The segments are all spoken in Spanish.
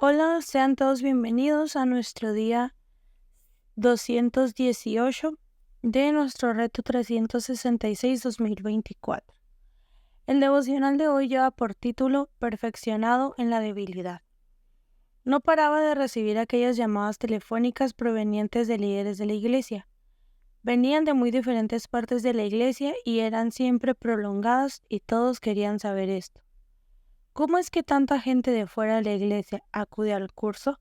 Hola, sean todos bienvenidos a nuestro día 218 de nuestro reto 366-2024. El devocional de hoy lleva por título Perfeccionado en la debilidad. No paraba de recibir aquellas llamadas telefónicas provenientes de líderes de la iglesia. Venían de muy diferentes partes de la iglesia y eran siempre prolongadas y todos querían saber esto. ¿Cómo es que tanta gente de fuera de la iglesia acude al curso?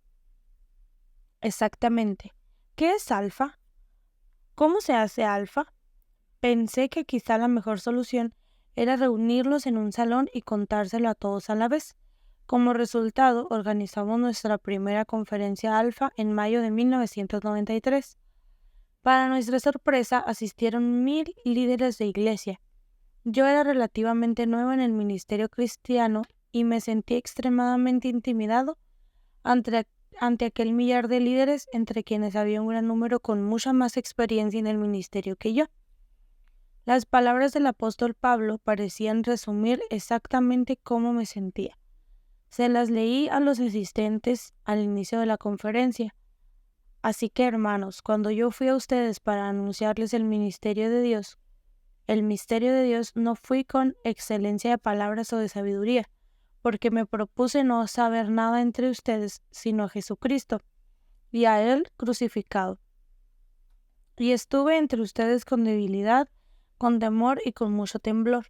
Exactamente. ¿Qué es alfa? ¿Cómo se hace alfa? Pensé que quizá la mejor solución era reunirlos en un salón y contárselo a todos a la vez. Como resultado, organizamos nuestra primera conferencia alfa en mayo de 1993. Para nuestra sorpresa, asistieron 1000 líderes de iglesia. Yo era relativamente nuevo en el ministerio cristiano y me sentí extremadamente intimidado ante aquel millar de líderes, entre quienes había un gran número con mucha más experiencia en el ministerio que yo. Las palabras del apóstol Pablo parecían resumir exactamente cómo me sentía. Se las leí a los asistentes al inicio de la conferencia. Así que, hermanos, cuando yo fui a ustedes para anunciarles el misterio de Dios, no fui con excelencia de palabras o de sabiduría, porque me propuse no saber nada entre ustedes, sino a Jesucristo, y a Él crucificado. Y estuve entre ustedes con debilidad, con temor y con mucho temblor.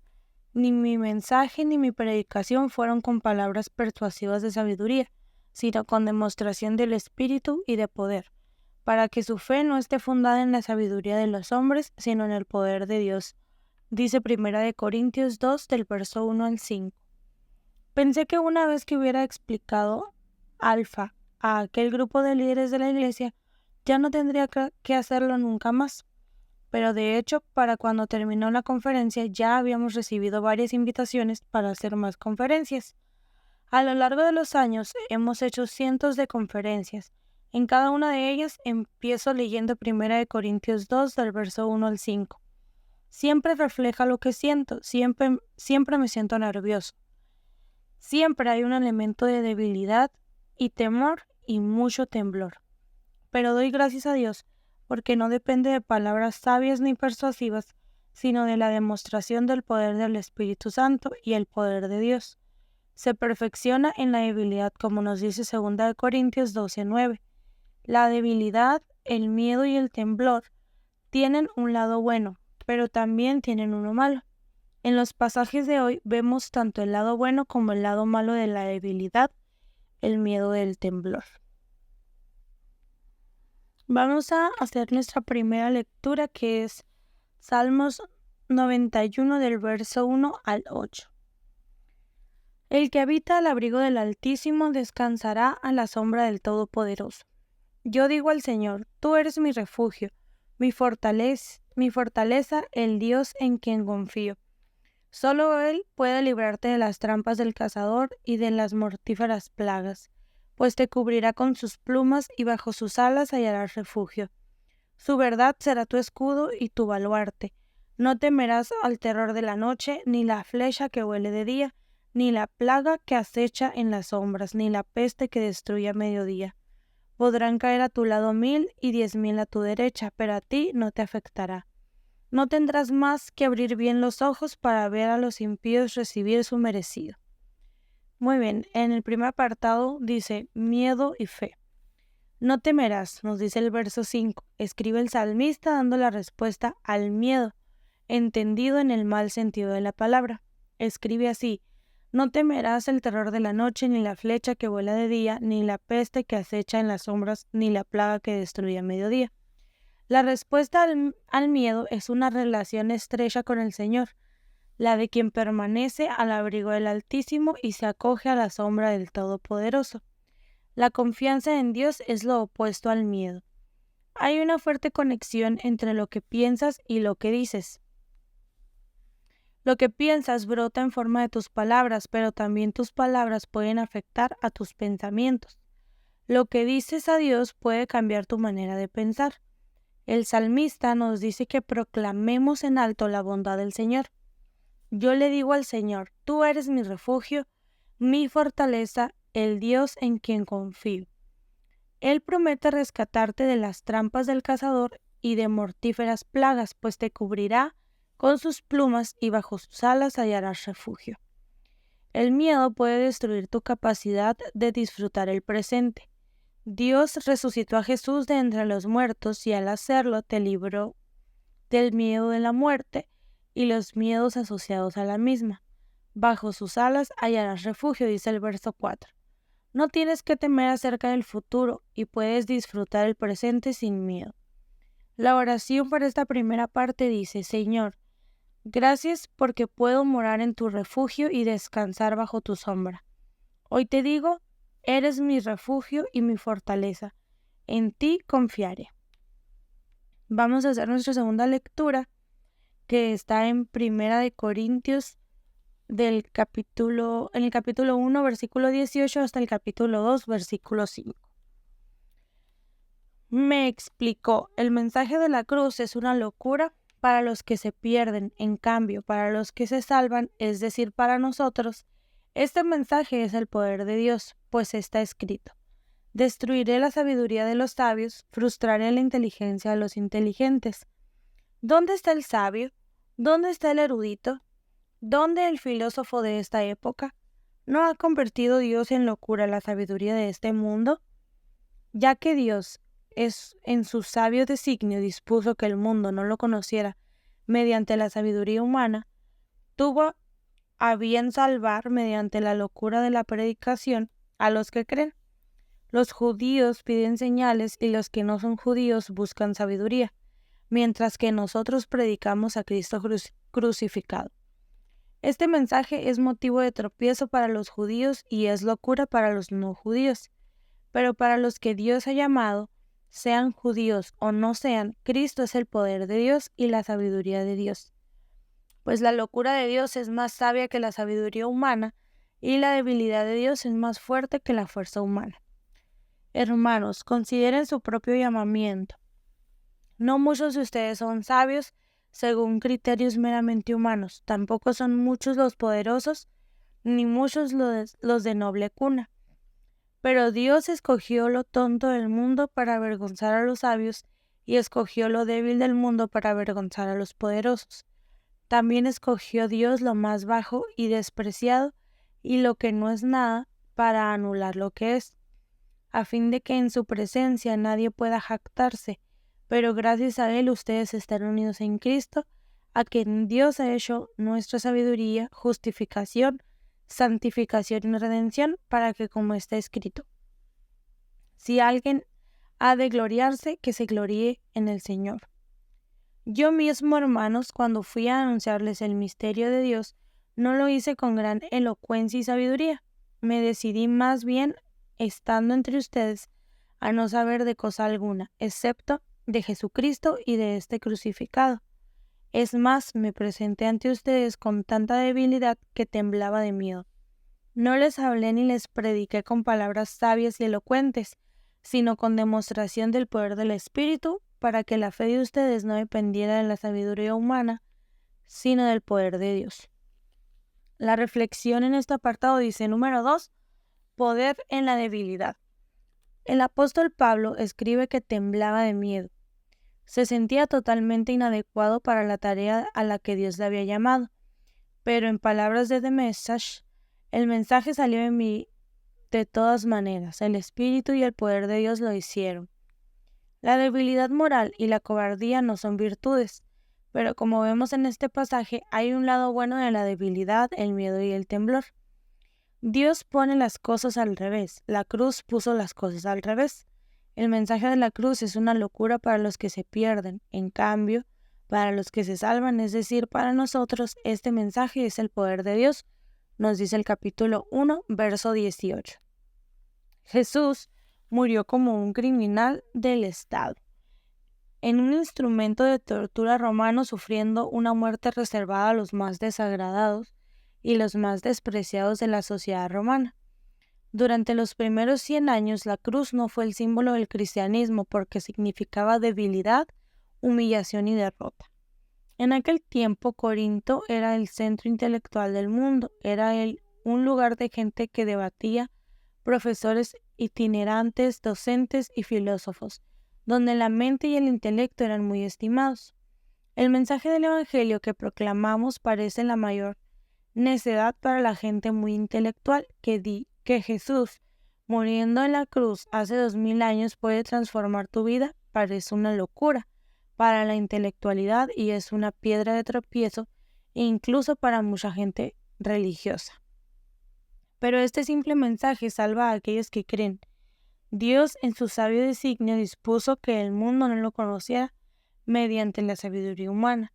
Ni mi mensaje ni mi predicación fueron con palabras persuasivas de sabiduría, sino con demostración del Espíritu y de poder, para que su fe no esté fundada en la sabiduría de los hombres, sino en el poder de Dios. Dice 1 Corintios 2 del verso 1 al 5. Pensé que una vez que hubiera explicado alfa a aquel grupo de líderes de la iglesia, ya no tendría que hacerlo nunca más. Pero de hecho, para cuando terminó la conferencia ya habíamos recibido varias invitaciones para hacer más conferencias. A lo largo de los años hemos hecho cientos de conferencias. En cada una de ellas empiezo leyendo 1 Corintios 2 del verso 1 al 5. Siempre refleja lo que siento, siempre me siento nervioso. Siempre hay un elemento de debilidad y temor y mucho temblor. Pero doy gracias a Dios porque no depende de palabras sabias ni persuasivas, sino de la demostración del poder del Espíritu Santo y el poder de Dios. Se perfecciona en la debilidad, como nos dice 2 Corintios 12:9. La debilidad, el miedo y el temblor tienen un lado bueno, pero también tienen uno malo. En los pasajes de hoy vemos tanto el lado bueno como el lado malo de la debilidad, el miedo y el temblor. Vamos a hacer nuestra primera lectura, que es Salmos 91 del verso 1 al 8. El que habita al abrigo del Altísimo descansará a la sombra del Todopoderoso. Yo digo al Señor, tú eres mi refugio, mi fortaleza, el Dios en quien confío. Solo Él puede librarte de las trampas del cazador y de las mortíferas plagas, pues te cubrirá con sus plumas y bajo sus alas hallarás refugio. Su verdad será tu escudo y tu baluarte. No temerás al terror de la noche, ni la flecha que huele de día, ni la plaga que acecha en las sombras, ni la peste que destruye a mediodía. Podrán caer a tu lado 1000 y 10,000 a tu derecha, pero a ti no te afectará. No tendrás más que abrir bien los ojos para ver a los impíos recibir su merecido. Muy bien, en el primer apartado dice miedo y fe. No temerás, nos dice el verso 5. Escribe el salmista dando la respuesta al miedo, entendido en el mal sentido de la palabra. Escribe así: no temerás el terror de la noche, ni la flecha que vuela de día, ni la peste que acecha en las sombras, ni la plaga que destruye a mediodía. La respuesta al miedo es una relación estrecha con el Señor, la de quien permanece al abrigo del Altísimo y se acoge a la sombra del Todopoderoso. La confianza en Dios es lo opuesto al miedo. Hay una fuerte conexión entre lo que piensas y lo que dices. Lo que piensas brota en forma de tus palabras, pero también tus palabras pueden afectar a tus pensamientos. Lo que dices a Dios puede cambiar tu manera de pensar. El salmista nos dice que proclamemos en alto la bondad del Señor. Yo le digo al Señor, tú eres mi refugio, mi fortaleza, el Dios en quien confío. Él promete rescatarte de las trampas del cazador y de mortíferas plagas, pues te cubrirá con sus plumas y bajo sus alas hallarás refugio. El miedo puede destruir tu capacidad de disfrutar el presente. Dios resucitó a Jesús de entre los muertos y al hacerlo te libró del miedo de la muerte y los miedos asociados a la misma. Bajo sus alas hallarás refugio, dice el verso 4. No tienes que temer acerca del futuro y puedes disfrutar el presente sin miedo. La oración para esta primera parte dice: Señor, gracias porque puedo morar en tu refugio y descansar bajo tu sombra. Hoy te digo, eres mi refugio y mi fortaleza. En ti confiaré. Vamos a hacer nuestra segunda lectura, que está en Primera de Corintios, en el capítulo 1, versículo 18, hasta el capítulo 2, versículo 5. Me explicó, el mensaje de la cruz es una locura para los que se pierden, en cambio, para los que se salvan, es decir, para nosotros, este mensaje es el poder de Dios, pues está escrito: destruiré la sabiduría de los sabios, frustraré la inteligencia de los inteligentes. ¿Dónde está el sabio? ¿Dónde está el erudito? ¿Dónde el filósofo de esta época? ¿No ha convertido Dios en locura la sabiduría de este mundo? Ya que Dios en su sabio designio dispuso que el mundo no lo conociera mediante la sabiduría humana, tuvo a bien salvar mediante la locura de la predicación a los que creen. Los judíos piden señales y los que no son judíos buscan sabiduría, mientras que nosotros predicamos a Cristo crucificado. Este mensaje es motivo de tropiezo para los judíos y es locura para los no judíos, pero para los que Dios ha llamado, sean judíos o no sean, Cristo es el poder de Dios y la sabiduría de Dios. Pues la locura de Dios es más sabia que la sabiduría humana y la debilidad de Dios es más fuerte que la fuerza humana. Hermanos, consideren su propio llamamiento. No muchos de ustedes son sabios según criterios meramente humanos, tampoco son muchos los poderosos, ni muchos los de noble cuna. Pero Dios escogió lo tonto del mundo para avergonzar a los sabios, y escogió lo débil del mundo para avergonzar a los poderosos. También escogió Dios lo más bajo y despreciado, y lo que no es nada, para anular lo que es, a fin de que en su presencia nadie pueda jactarse, pero gracias a Él ustedes están unidos en Cristo, a quien Dios ha hecho nuestra sabiduría, justificación, santificación y redención, para que, como está escrito, si alguien ha de gloriarse, que se gloríe en el Señor. Yo mismo, hermanos, cuando fui a anunciarles el misterio de Dios, no lo hice con gran elocuencia y sabiduría. Me decidí más bien, estando entre ustedes, a no saber de cosa alguna, excepto de Jesucristo y de este crucificado. Es más, me presenté ante ustedes con tanta debilidad que temblaba de miedo. No les hablé ni les prediqué con palabras sabias y elocuentes, sino con demostración del poder del Espíritu, para que la fe de ustedes no dependiera de la sabiduría humana, sino del poder de Dios. La reflexión en este apartado dice: número 2, poder en la debilidad. El apóstol Pablo escribe que temblaba de miedo. Se sentía totalmente inadecuado para la tarea a la que Dios le había llamado, pero en palabras de The Message, el mensaje salió de mí de todas maneras, el Espíritu y el poder de Dios lo hicieron. La debilidad moral y la cobardía no son virtudes, pero como vemos en este pasaje, hay un lado bueno de la debilidad, el miedo y el temblor. Dios pone las cosas al revés, la cruz puso las cosas al revés. El mensaje de la cruz es una locura para los que se pierden, en cambio, para los que se salvan, es decir, para nosotros, este mensaje es el poder de Dios, nos dice el capítulo 1, verso 18. Jesús murió como un criminal del Estado, en un instrumento de tortura romano, sufriendo una muerte reservada a los más desagradados y los más despreciados de la sociedad romana. Durante los primeros 100 años, la cruz no fue el símbolo del cristianismo porque significaba debilidad, humillación y derrota. En aquel tiempo, Corinto era el centro intelectual del mundo, era un lugar de gente que debatía profesores itinerantes, docentes y filósofos, donde la mente y el intelecto eran muy estimados. El mensaje del Evangelio que proclamamos parece la mayor necedad para la gente muy intelectual que Jesús, muriendo en la cruz hace 2000 años, puede transformar tu vida. Parece una locura para la intelectualidad y es una piedra de tropiezo incluso para mucha gente religiosa. Pero este simple mensaje salva a aquellos que creen. Dios, en su sabio designio, dispuso que el mundo no lo conociera mediante la sabiduría humana.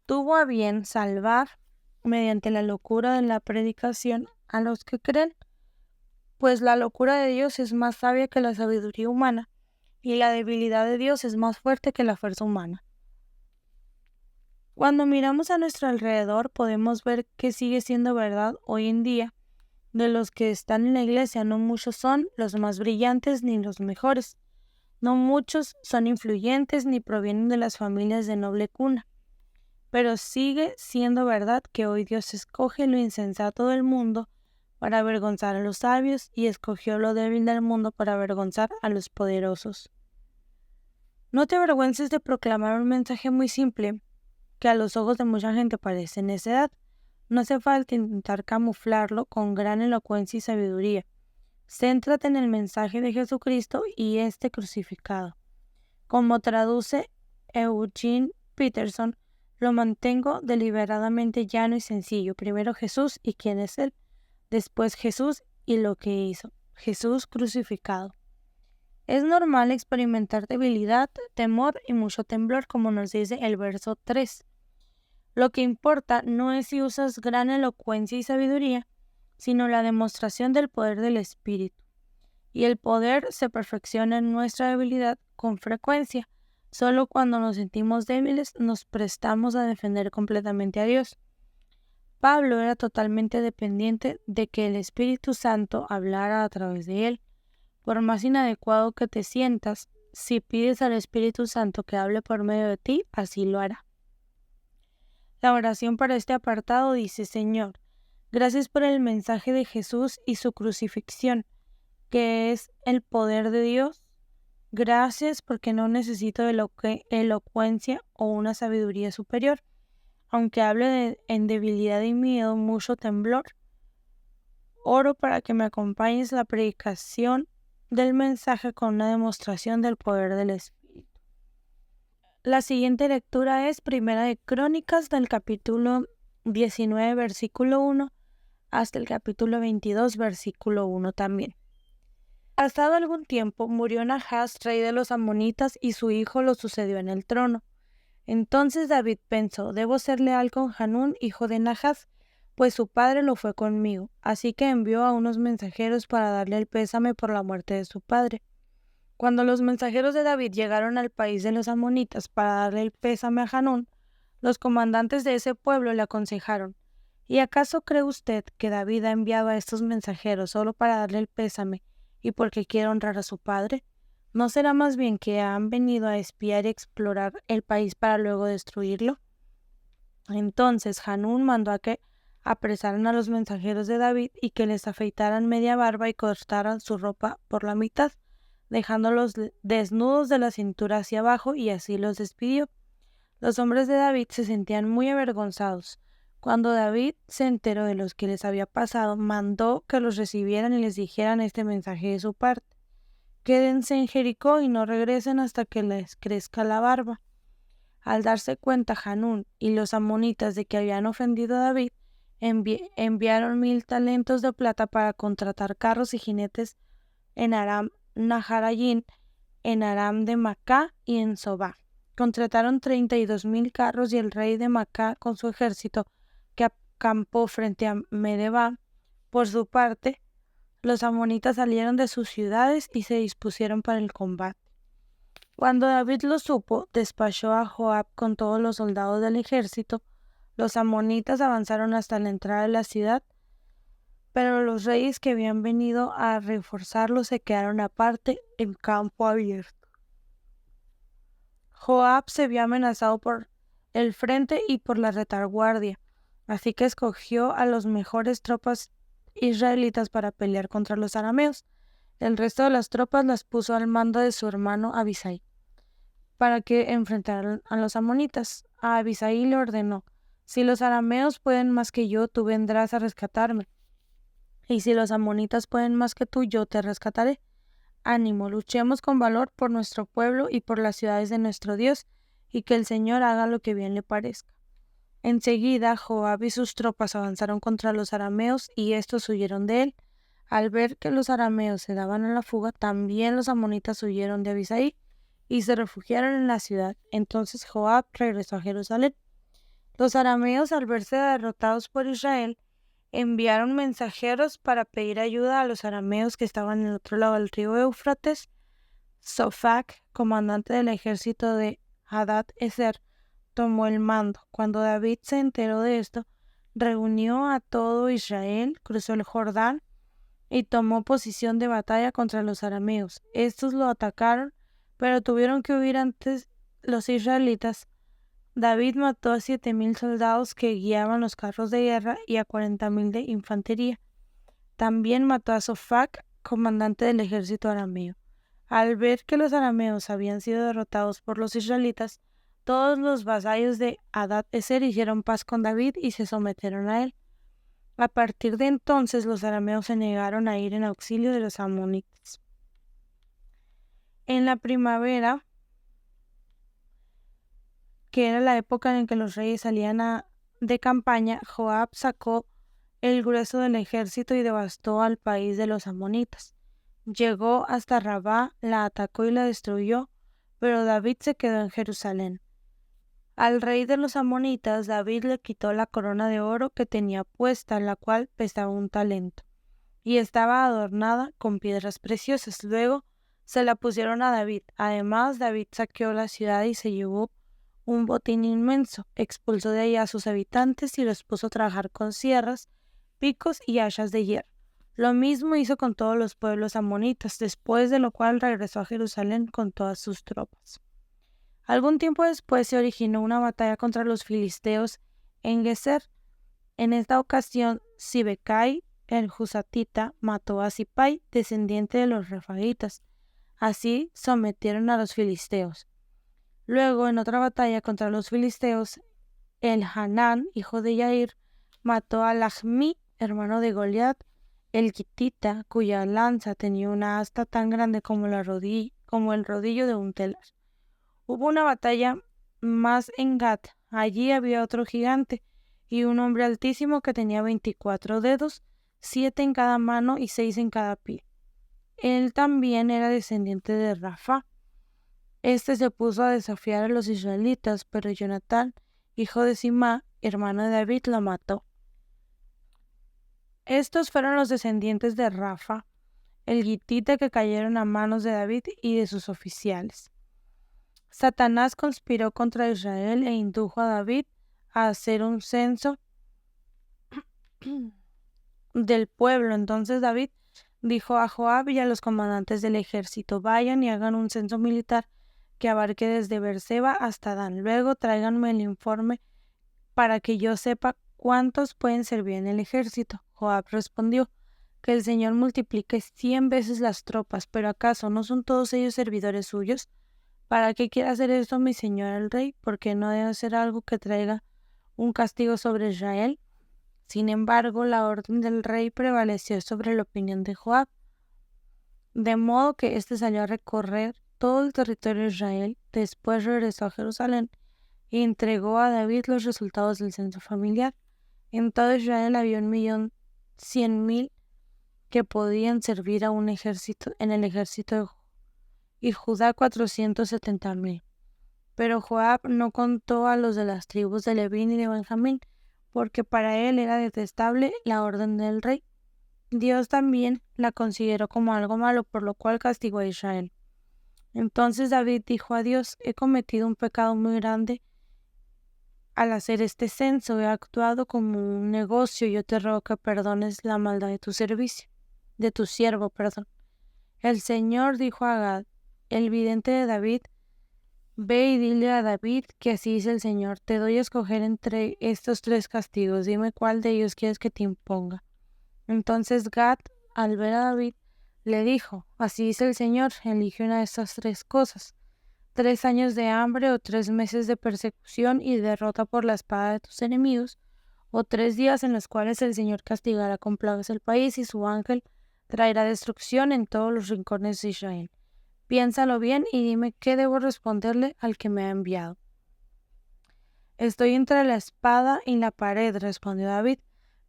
Tuvo a bien salvar mediante la locura de la predicación a los que creen, pues la locura de Dios es más sabia que la sabiduría humana, y la debilidad de Dios es más fuerte que la fuerza humana. Cuando miramos a nuestro alrededor, podemos ver que sigue siendo verdad hoy en día. De los que están en la iglesia, no muchos son los más brillantes ni los mejores. No muchos son influyentes ni provienen de las familias de noble cuna. Pero sigue siendo verdad que hoy Dios escoge lo insensato del mundo para avergonzar a los sabios y escogió lo débil del mundo para avergonzar a los poderosos. No te avergüences de proclamar un mensaje muy simple que a los ojos de mucha gente parece necedad. No hace falta intentar camuflarlo con gran elocuencia y sabiduría. Céntrate en el mensaje de Jesucristo y este crucificado. Como traduce Eugene Peterson, lo mantengo deliberadamente llano y sencillo. Primero Jesús y quién es Él. Después Jesús y lo que hizo. Jesús crucificado. Es normal experimentar debilidad, temor y mucho temblor, como nos dice el verso 3. Lo que importa no es si usas gran elocuencia y sabiduría, sino la demostración del poder del Espíritu. Y el poder se perfecciona en nuestra debilidad con frecuencia. Solo cuando nos sentimos débiles nos prestamos a defender completamente a Dios. Pablo era totalmente dependiente de que el Espíritu Santo hablara a través de él. Por más inadecuado que te sientas, si pides al Espíritu Santo que hable por medio de ti, así lo hará. La oración para este apartado dice: Señor, gracias por el mensaje de Jesús y su crucifixión, que es el poder de Dios. Gracias porque no necesito elocuencia o una sabiduría superior, aunque hable en debilidad y miedo, mucho temblor. Oro para que me acompañes la predicación del mensaje con una demostración del poder del Espíritu. La siguiente lectura es Primera de Crónicas, del capítulo 19, versículo 1, hasta el capítulo 22, versículo 1 también. Pasado algún tiempo, murió Nahas, rey de los amonitas, y su hijo lo sucedió en el trono. Entonces David pensó: debo ser leal con Hanún, hijo de Nahas, pues su padre lo fue conmigo. Así que envió a unos mensajeros para darle el pésame por la muerte de su padre. Cuando los mensajeros de David llegaron al país de los amonitas para darle el pésame a Hanún, los comandantes de ese pueblo le aconsejaron: ¿y acaso cree usted que David ha enviado a estos mensajeros solo para darle el pésame y porque quiere honrar a su padre? ¿No será más bien que han venido a espiar y explorar el país para luego destruirlo? Entonces Hanún mandó a que apresaran a los mensajeros de David y que les afeitaran media barba y cortaran su ropa por la mitad, dejándolos desnudos de la cintura hacia abajo, y así los despidió. Los hombres de David se sentían muy avergonzados. Cuando David se enteró de lo que les había pasado, mandó que los recibieran y les dijeran este mensaje de su parte: quédense en Jericó y no regresen hasta que les crezca la barba. Al darse cuenta Hanún y los amonitas de que habían ofendido a David, enviaron 1000 talentos de plata para contratar carros y jinetes en Aram Naharayim, en Aram de Macá y en Sobá. Contrataron 32,000 carros, y el rey de Macá con su ejército, que acampó frente a Medeba. Por su parte, los amonitas salieron de sus ciudades y se dispusieron para el combate. Cuando David lo supo, despachó a Joab con todos los soldados del ejército. Los amonitas avanzaron hasta la entrada de la ciudad, pero los reyes que habían venido a reforzarlos se quedaron aparte en campo abierto. Joab se vio amenazado por el frente y por la retaguardia, así que escogió a las mejores tropas israelitas para pelear contra los arameos. El resto de las tropas las puso al mando de su hermano Abisai para que enfrentaran a los amonitas. A Abisai le ordenó: si los arameos pueden más que yo, tú vendrás a rescatarme. Y si los amonitas pueden más que tú, yo te rescataré. Ánimo, luchemos con valor por nuestro pueblo y por las ciudades de nuestro Dios, y que el Señor haga lo que bien le parezca. Enseguida, Joab y sus tropas avanzaron contra los arameos, y estos huyeron de él. Al ver que los arameos se daban a la fuga, también los amonitas huyeron de Abisai y se refugiaron en la ciudad. Entonces Joab regresó a Jerusalén. Los arameos, al verse derrotados por Israel, enviaron mensajeros para pedir ayuda a los arameos que estaban en el otro lado del río Éufrates. Sofac, comandante del ejército de Hadad-Ezer, tomó el mando. Cuando David se enteró de esto, reunió a todo Israel, cruzó el Jordán y tomó posición de batalla contra los arameos. Estos lo atacaron, pero tuvieron que huir antes los israelitas. David mató a 7,000 soldados que guiaban los carros de guerra y a 40,000 de infantería. También mató a Sofac, comandante del ejército arameo. Al ver que los arameos habían sido derrotados por los israelitas, todos los vasallos de Hadad-Ezer hicieron paz con David y se sometieron a él. A partir de entonces, los arameos se negaron a ir en auxilio de los amonitas. En la primavera, que era la época en que los reyes salían de campaña, Joab sacó el grueso del ejército y devastó al país de los amonitas. Llegó hasta Rabá, la atacó y la destruyó, pero David se quedó en Jerusalén. Al rey de los amonitas, David le quitó la corona de oro que tenía puesta, la cual pesaba 1 talento, y estaba adornada con piedras preciosas. Luego se la pusieron a David. Además, David saqueó la ciudad y se llevó un botín inmenso. Expulsó de allá a sus habitantes y los puso a trabajar con sierras, picos y hachas de hierro. Lo mismo hizo con todos los pueblos amonitas, después de lo cual regresó a Jerusalén con todas sus tropas. Algún tiempo después se originó una batalla contra los filisteos en Geser. En esta ocasión, Sibecai, el Husatita, mató a Sipai, descendiente de los Refaitas. Así sometieron a los filisteos. Luego, en otra batalla contra los filisteos, el Hanán, hijo de Yair, mató a Lahmi, hermano de Goliat, el Gitita, cuya lanza tenía una asta tan grande como el rodillo de un telar. Hubo una batalla más en Gat. Allí había otro gigante y un hombre altísimo que tenía 24 dedos, 7 en cada mano y 6 en cada pie. Él también era descendiente de Rafa. Este se puso a desafiar a los israelitas, pero Jonatán, hijo de Simá, hermano de David, lo mató. Estos fueron los descendientes de Rafa, el gitita, que cayeron a manos de David y de sus oficiales. Satanás conspiró contra Israel e indujo a David a hacer un censo del pueblo. Entonces David dijo a Joab y a los comandantes del ejército: vayan y hagan un censo militar que abarque desde Beerseba hasta Dan. Luego tráiganme el informe para que yo sepa cuántos pueden servir en el ejército. Joab respondió: que el Señor multiplique 100 veces las tropas. ¿Pero acaso no son todos ellos servidores suyos? ¿Para qué quiere hacer esto mi señor el rey? Porque no debe ser algo que traiga un castigo sobre Israel. Sin embargo, la orden del rey prevaleció sobre la opinión de Joab, de modo que éste salió a recorrer todo el territorio de Israel. Después regresó a Jerusalén y entregó a David los resultados del censo familiar. En todo Israel había 1,100,000 que podían servir a un ejército en el ejército y Judá 470,000. Pero Joab no contó a los de las tribus de Leví ni de Benjamín, porque para él era detestable la orden del rey. Dios también la consideró como algo malo, por lo cual castigó a Israel. Entonces David dijo a Dios: he cometido un pecado muy grande al hacer este censo, he actuado como un negocio. Yo te ruego que perdones la maldad de tu siervo. El Señor dijo a Gad, el vidente de David: ve y dile a David que así dice el Señor: te doy a escoger entre estos 3 castigos, dime cuál de ellos quieres que te imponga. Entonces Gad, al ver a David, le dijo: Así dice el Señor, elige una de estas 3 cosas: 3 años de hambre, o 3 meses de persecución y derrota por la espada de tus enemigos, o 3 días en los cuales el Señor castigará con plagas el país y su ángel traerá destrucción en todos los rincones de Israel. Piénsalo bien y dime qué debo responderle al que me ha enviado. Estoy entre la espada y la pared, respondió David,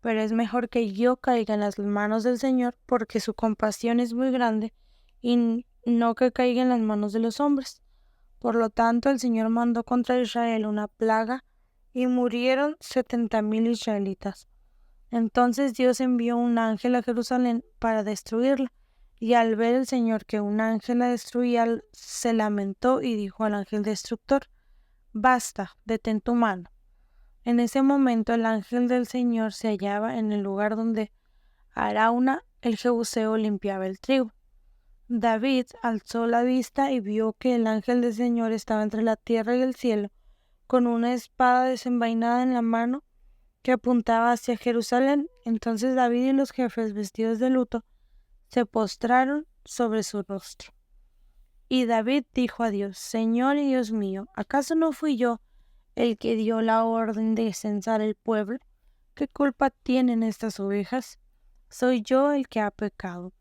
pero es mejor que yo caiga en las manos del Señor, porque su compasión es muy grande, y no que caiga en las manos de los hombres. Por lo tanto, el Señor mandó contra Israel una plaga, y murieron 70,000 israelitas. Entonces Dios envió un ángel a Jerusalén para destruirla, y al ver el Señor que un ángel la destruía, se lamentó y dijo al ángel destructor: Basta, detén tu mano. En ese momento el ángel del Señor se hallaba en el lugar donde Arauna el Jebuseo limpiaba el trigo. David alzó la vista y vio que el ángel del Señor estaba entre la tierra y el cielo, con una espada desenvainada en la mano que apuntaba hacia Jerusalén. Entonces David y los jefes, vestidos de luto, se postraron sobre su rostro. Y David dijo a Dios: Señor y Dios mío, ¿acaso no fui yo el que dio la orden de censar el pueblo? ¿Qué culpa tienen estas ovejas? Soy yo el que ha pecado.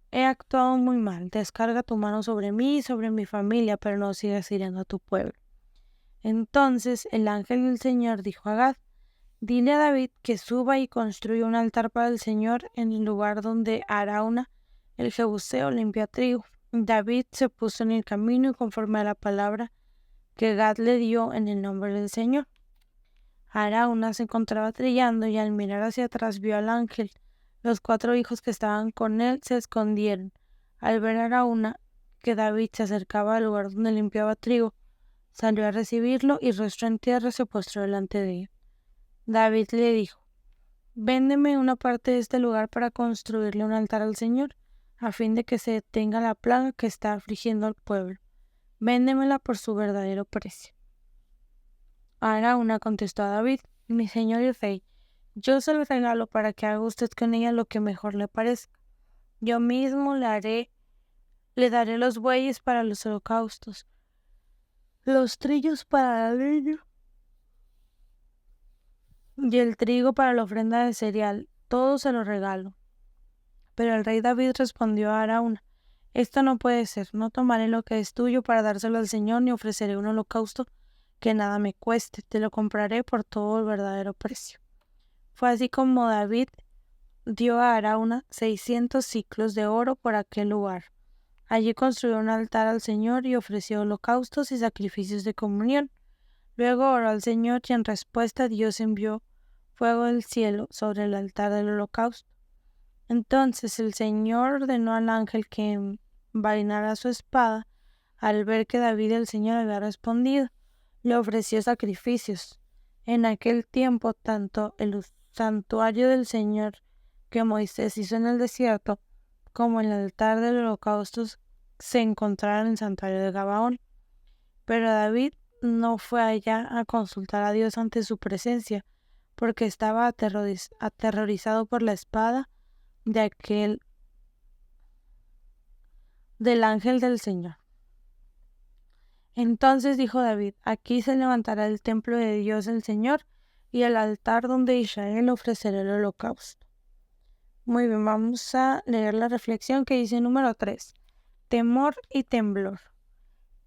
He actuado muy mal. Descarga tu mano sobre mí y sobre mi familia, pero no sigas hiriendo a tu pueblo. Entonces el ángel del Señor dijo a Gad: Dile a David que suba y construya un altar para el Señor en el lugar donde Arauna el Jebuseo limpia trigo. David se puso en el camino y conforme a la palabra que Gad le dio en el nombre del Señor. Arauna se encontraba trillando y al mirar hacia atrás vio al ángel. Los 4 hijos que estaban con él se escondieron. Al ver a Arauna que David se acercaba al lugar donde limpiaba trigo, salió a recibirlo y rostro en tierra se postró delante de él. David le dijo: Véndeme una parte de este lugar para construirle un altar al Señor, a fin de que se detenga la plaga que está afligiendo al pueblo. Véndemela por su verdadero precio. Arauna contestó a David: Mi señor y rey, yo se lo regalo para que haga usted con ella lo que mejor le parezca. Yo mismo le daré los bueyes para los holocaustos, los trillos para la leña y el trigo para la ofrenda de cereal. Todo se lo regalo. Pero el rey David respondió a Arauna: Esto no puede ser. No tomaré lo que es tuyo para dárselo al Señor, ni ofreceré un holocausto que nada me cueste. Te lo compraré por todo el verdadero precio. Fue así como David dio a Arauna 600 siclos de oro por aquel lugar. Allí construyó un altar al Señor y ofreció holocaustos y sacrificios de comunión. Luego oró al Señor y en respuesta Dios envió fuego del cielo sobre el altar del holocausto. Entonces el Señor ordenó al ángel que envainara su espada. Al ver que David el Señor había respondido, le ofreció sacrificios. En aquel tiempo, tanto el santuario del Señor que Moisés hizo en el desierto, como el altar del holocausto se encontraron en el santuario de Gabaón. Pero David no fue allá a consultar a Dios ante su presencia, porque estaba aterrorizado por la espada del ángel del Señor. Entonces dijo David: Aquí se levantará el templo de Dios el Señor y el altar donde Israel ofrecerá el holocausto. Muy bien, vamos a leer la reflexión que dice número 3. Temor y temblor.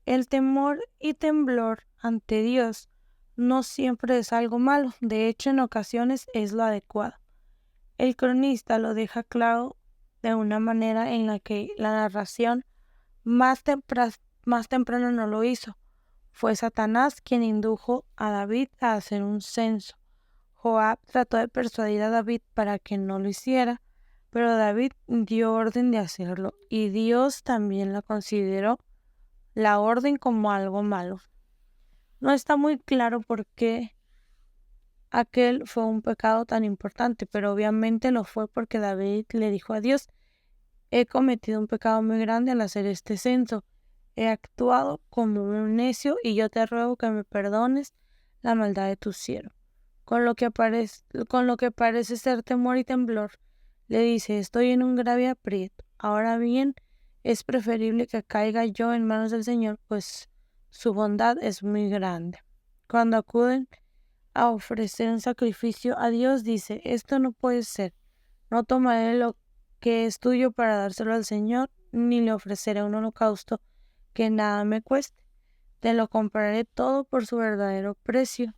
El temor y temblor ante Dios no siempre es algo malo, de hecho en ocasiones es lo adecuado. El cronista lo deja claro de una manera en la que la narración más temprano no lo hizo. Fue Satanás quien indujo a David a hacer un censo. Joab trató de persuadir a David para que no lo hiciera, pero David dio orden de hacerlo, y Dios también la consideró la orden como algo malo. No está muy claro por qué aquel fue un pecado tan importante, pero obviamente lo fue porque David le dijo a Dios: He cometido un pecado muy grande al hacer este censo. He actuado como un necio y yo te ruego que me perdones la maldad de tu siervo. Con lo que parece ser temor y temblor, Le dice, estoy en un grave aprieto. Ahora bien, es preferible que caiga yo en manos del Señor, pues su bondad es muy grande. Cuando acuden a ofrecer un sacrificio a Dios, dice, esto no puede ser. No tomaré lo que es tuyo para dárselo al Señor, ni le ofreceré un holocausto que nada me cueste. Te lo compraré todo por su verdadero precio.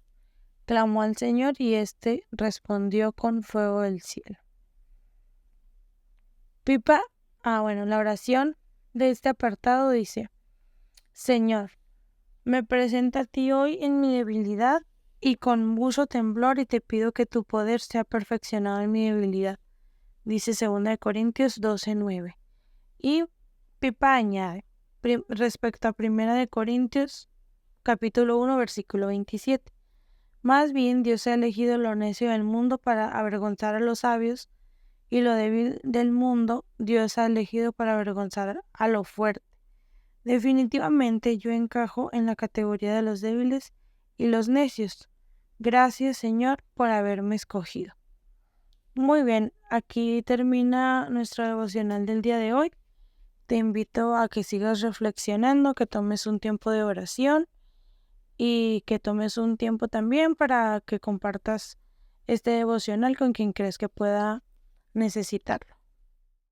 Clamó al Señor y éste respondió con fuego del cielo. La oración de este apartado dice, Señor, me presento a ti hoy en mi debilidad y con mucho temblor y te pido que tu poder sea perfeccionado en mi debilidad. Dice 2 Corintios 12:9. Y Pipa añade, respecto a 1 Corintios capítulo 1 versículo 27. Más bien Dios ha elegido lo necio del mundo para avergonzar a los sabios, y lo débil del mundo Dios ha elegido para avergonzar a lo fuerte. Definitivamente yo encajo en la categoría de los débiles y los necios. Gracias, Señor, por haberme escogido. Muy bien, aquí termina nuestro devocional del día de hoy. Te invito a que sigas reflexionando, que tomes un tiempo de oración y que tomes un tiempo también para que compartas este devocional con quien crees que pueda necesitarlo.